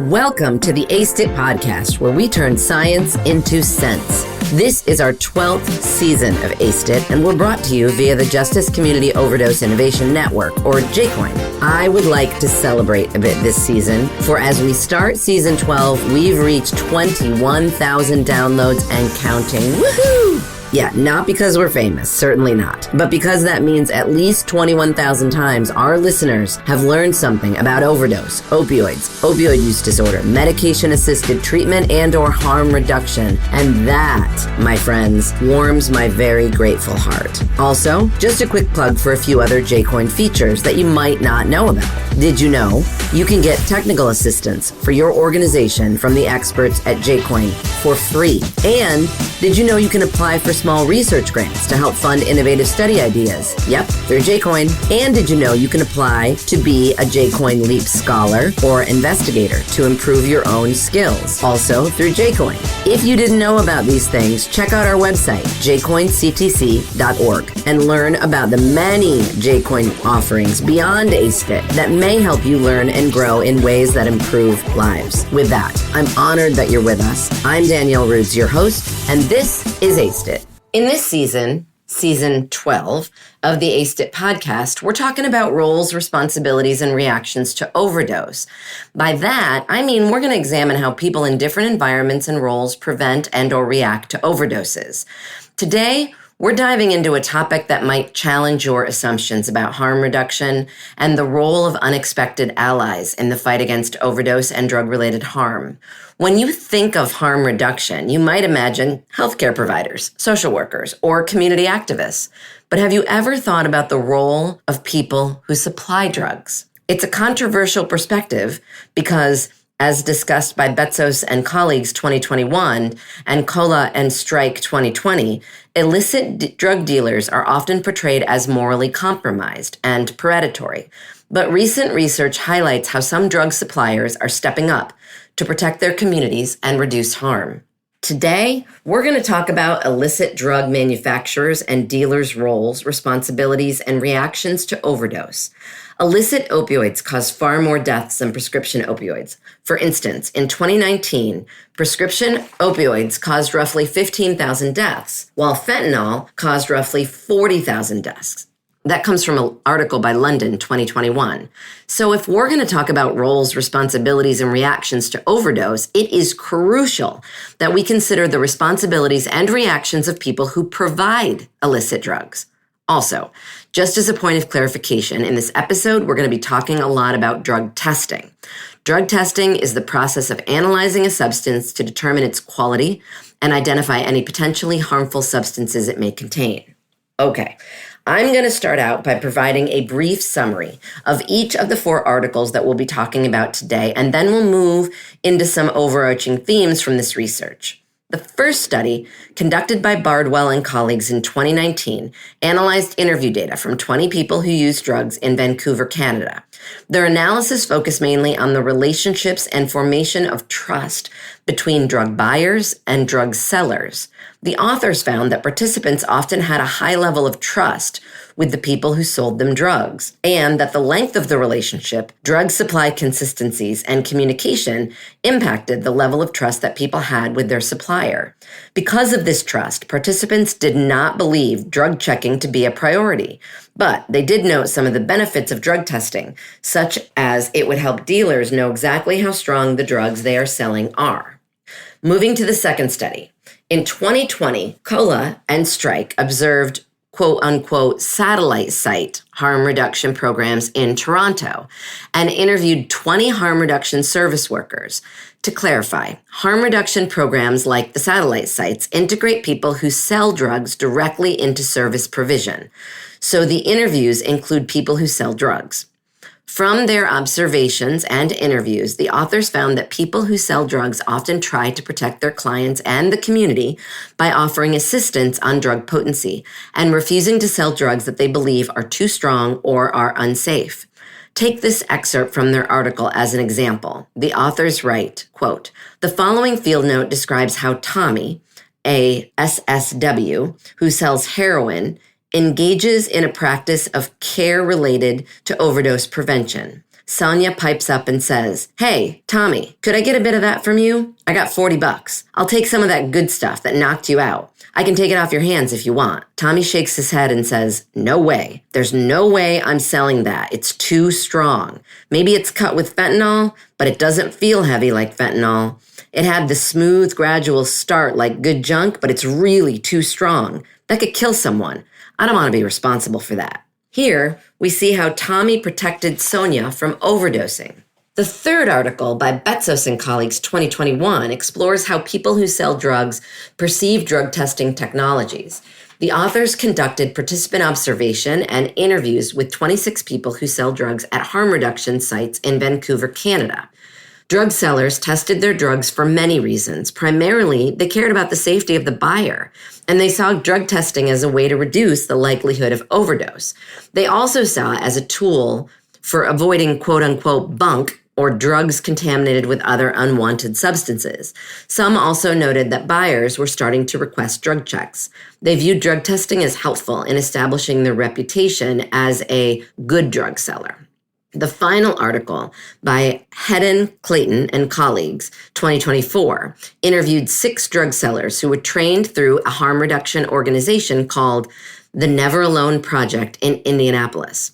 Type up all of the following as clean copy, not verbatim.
Welcome to the Illicit podcast, where we turn science into sense. This is our 12th season of Illicit, and we're brought to you via the Justice Community Overdose Innovation Network, or JCOIN. I would like to celebrate a bit this season, for as we start season 12, we've reached 21,000 downloads and counting. Woohoo! Yeah, not because we're famous, certainly not, but because that means at least 21,000 times our listeners have learned something about overdose, opioids, opioid use disorder, medication-assisted treatment, and/or harm reduction. And that, my friends, warms my very grateful heart. Also, just a quick plug for a few other JCOIN features that you might not know about. Did you know you can get technical assistance for your organization from the experts at JCOIN for free? And did you know you can apply for small research grants to help fund innovative study ideas? Yep, through JCOIN. And did you know you can apply to be a JCOIN Leap Scholar or Investigator to improve your own skills? Also through JCOIN. If you didn't know about these things, check out our website, JCOIN-CTC.org, and learn about the many JCOIN offerings beyond ACEFIT that may help you learn and grow in ways that improve lives. With that, I'm honored that you're with us. I'm Danielle Rudes, your host, and this is ACEFIT. In this season 12 of the ACEFIT podcast, we're talking about roles, responsibilities, and reactions to overdose. By that, I mean we're going to examine how people in different environments and roles prevent and or react to overdoses. Today, we're diving into a topic that might challenge your assumptions about harm reduction and the role of unexpected allies in the fight against overdose and drug-related harm. When you think of harm reduction, you might imagine healthcare providers, social workers, or community activists. But have you ever thought about the role of people who supply drugs? It's a controversial perspective because, as discussed by Betsos and colleagues 2021 and Cola and Strike 2020, illicit drug dealers are often portrayed as morally compromised and predatory. But recent research highlights how some drug suppliers are stepping up to protect their communities and reduce harm. Today, we're going to talk about illicit drug manufacturers and dealers' roles, responsibilities, and reactions to overdose. Illicit opioids cause far more deaths than prescription opioids. For instance, in 2019, prescription opioids caused roughly 15,000 deaths, while fentanyl caused roughly 40,000 deaths. That comes from an article by London 2021. So if we're going to talk about roles, responsibilities, and reactions to overdose, it is crucial that we consider the responsibilities and reactions of people who provide illicit drugs. Also, just as a point of clarification, in this episode, we're going to be talking a lot about drug testing. Drug testing is the process of analyzing a substance to determine its quality and identify any potentially harmful substances it may contain. Okay. I'm going to start out by providing a brief summary of each of the 4 articles that we'll be talking about today, and then we'll move into some overarching themes from this research. The first study, conducted by Bardwell and colleagues in 2019, analyzed interview data from 20 people who used drugs in Vancouver, Canada. Their analysis focused mainly on the relationships and formation of trust between drug buyers and drug sellers. The authors found that participants often had a high level of trust with the people who sold them drugs, and that the length of the relationship, drug supply consistencies, and communication impacted the level of trust that people had with their supplier. Because of this trust, participants did not believe drug checking to be a priority, but they did note some of the benefits of drug testing, such as it would help dealers know exactly how strong the drugs they are selling are. Moving to the second study. In 2020, Cola and Strike observed quote-unquote satellite site harm reduction programs in Toronto and interviewed 20 harm reduction service workers. To clarify, harm reduction programs like the satellite sites integrate people who sell drugs directly into service provision. So the interviews include people who sell drugs. From their observations and interviews, the authors found that people who sell drugs often try to protect their clients and the community by offering assistance on drug potency and refusing to sell drugs that they believe are too strong or are unsafe. Take this excerpt from their article as an example. The authors write, quote, "The following field note describes how Tommy, a SSW, who sells heroin, engages in a practice of care related to overdose prevention. Sonia pipes up and says, "Hey, Tommy, could I get a bit of that from you? I got $40. I'll take some of that good stuff that knocked you out. I can take it off your hands if you want." Tommy shakes his head and says, "No way. There's no way I'm selling that. It's too strong. Maybe it's cut with fentanyl, but it doesn't feel heavy like fentanyl. It had the smooth, gradual start like good junk, but it's really too strong. That could kill someone. I don't want to be responsible for that." Here, we see how Tommy protected Sonia from overdosing. The third article by Betsos and colleagues 2021 explores how people who sell drugs perceive drug testing technologies. The authors conducted participant observation and interviews with 26 people who sell drugs at harm reduction sites in Vancouver, Canada. Drug sellers tested their drugs for many reasons. Primarily, they cared about the safety of the buyer, and they saw drug testing as a way to reduce the likelihood of overdose. They also saw it as a tool for avoiding quote-unquote bunk or drugs contaminated with other unwanted substances. Some also noted that buyers were starting to request drug checks. They viewed drug testing as helpful in establishing their reputation as a good drug seller. The final article by Hedden, Clayton, and colleagues, 2024, interviewed 6 drug sellers who were trained through a harm reduction organization called the Never Alone Project in Indianapolis.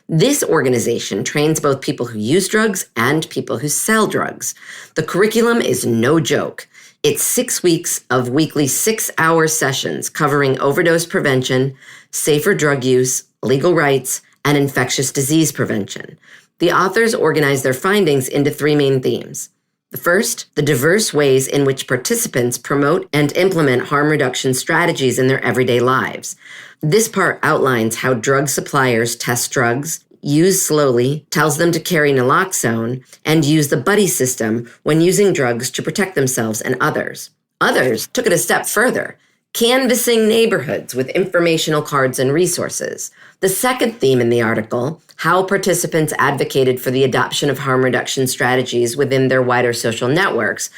This organization trains both people who use drugs and people who sell drugs. The curriculum is no joke. It's 6 weeks of weekly 6-hour sessions covering overdose prevention, safer drug use, legal rights, and infectious disease prevention. The authors organize their findings into 3 main themes. The first, the diverse ways in which participants promote and implement harm reduction strategies in their everyday lives. This part outlines how drug suppliers test drugs, use slowly, tells them to carry naloxone, and use the buddy system when using drugs to protect themselves and others. Others took it a step further, canvassing neighborhoods with informational cards and resources. The second theme in the article, how participants advocated for the adoption of harm reduction strategies within their wider social networks,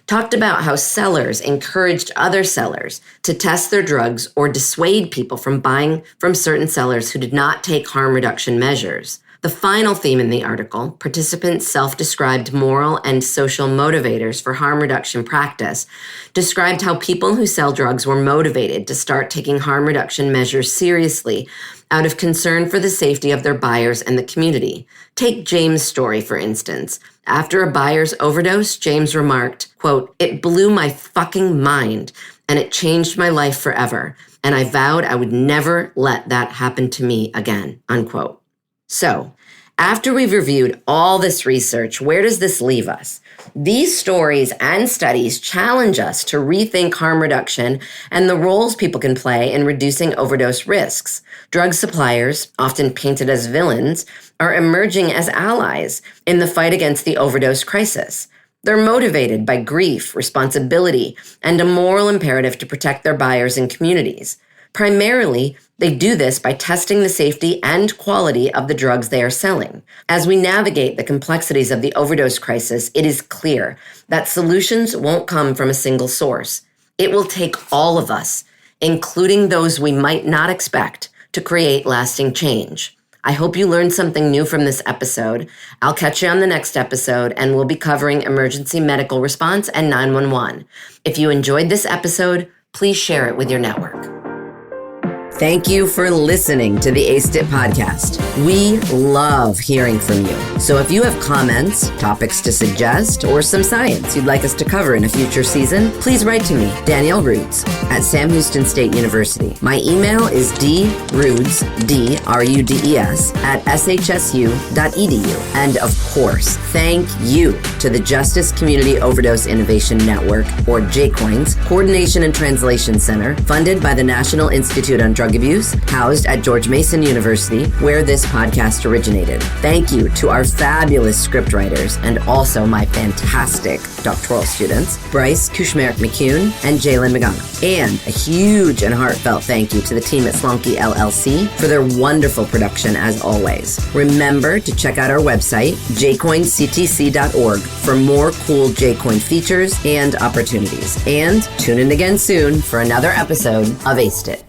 talked about how sellers encouraged other sellers to test their drugs or dissuade people from buying from certain sellers who did not take harm reduction measures. The final theme in the article, participants' self-described moral and social motivators for harm reduction practice, described how people who sell drugs were motivated to start taking harm reduction measures seriously out of concern for the safety of their buyers and the community. Take James' story, for instance. After a buyer's overdose, James remarked, quote, "It blew my fucking mind, and it changed my life forever, and I vowed I would never let that happen to me again," unquote. So, after we've reviewed all this research, where does this leave us? These stories and studies challenge us to rethink harm reduction and the roles people can play in reducing overdose risks. Drug suppliers, often painted as villains, are emerging as allies in the fight against the overdose crisis. They're motivated by grief, responsibility, and a moral imperative to protect their buyers and communities. Primarily, they do this by testing the safety and quality of the drugs they are selling. As we navigate the complexities of the overdose crisis, it is clear that solutions won't come from a single source. It will take all of us, including those we might not expect, to create lasting change. I hope you learned something new from this episode. I'll catch you on the next episode, and we'll be covering emergency medical response and 911. If you enjoyed this episode, please share it with your network. Thank you for listening to the ACEIT podcast. We love hearing from you. So if you have comments, topics to suggest, or some science you'd like us to cover in a future season, please write to me, Danielle Rudes, at Sam Houston State University. My email is drudes, D-R-U-D-E-S, at shsu.edu. And of course, thank you to the Justice Community Overdose Innovation Network, or JCOIN's Coordination and Translation Center, funded by the National Institute on Drug Abuse, housed at George Mason University, where this podcast originated. Thank you to our fabulous scriptwriters and also my fantastic doctoral students, Bryce Kushmerek-McCune and Jalen Magana. And a huge and heartfelt thank you to the team at Slonky LLC for their wonderful production as always. Remember to check out our website, JCOIN-CTC.org, for more cool JCOIN features and opportunities. And tune in again soon for another episode of ACEIT.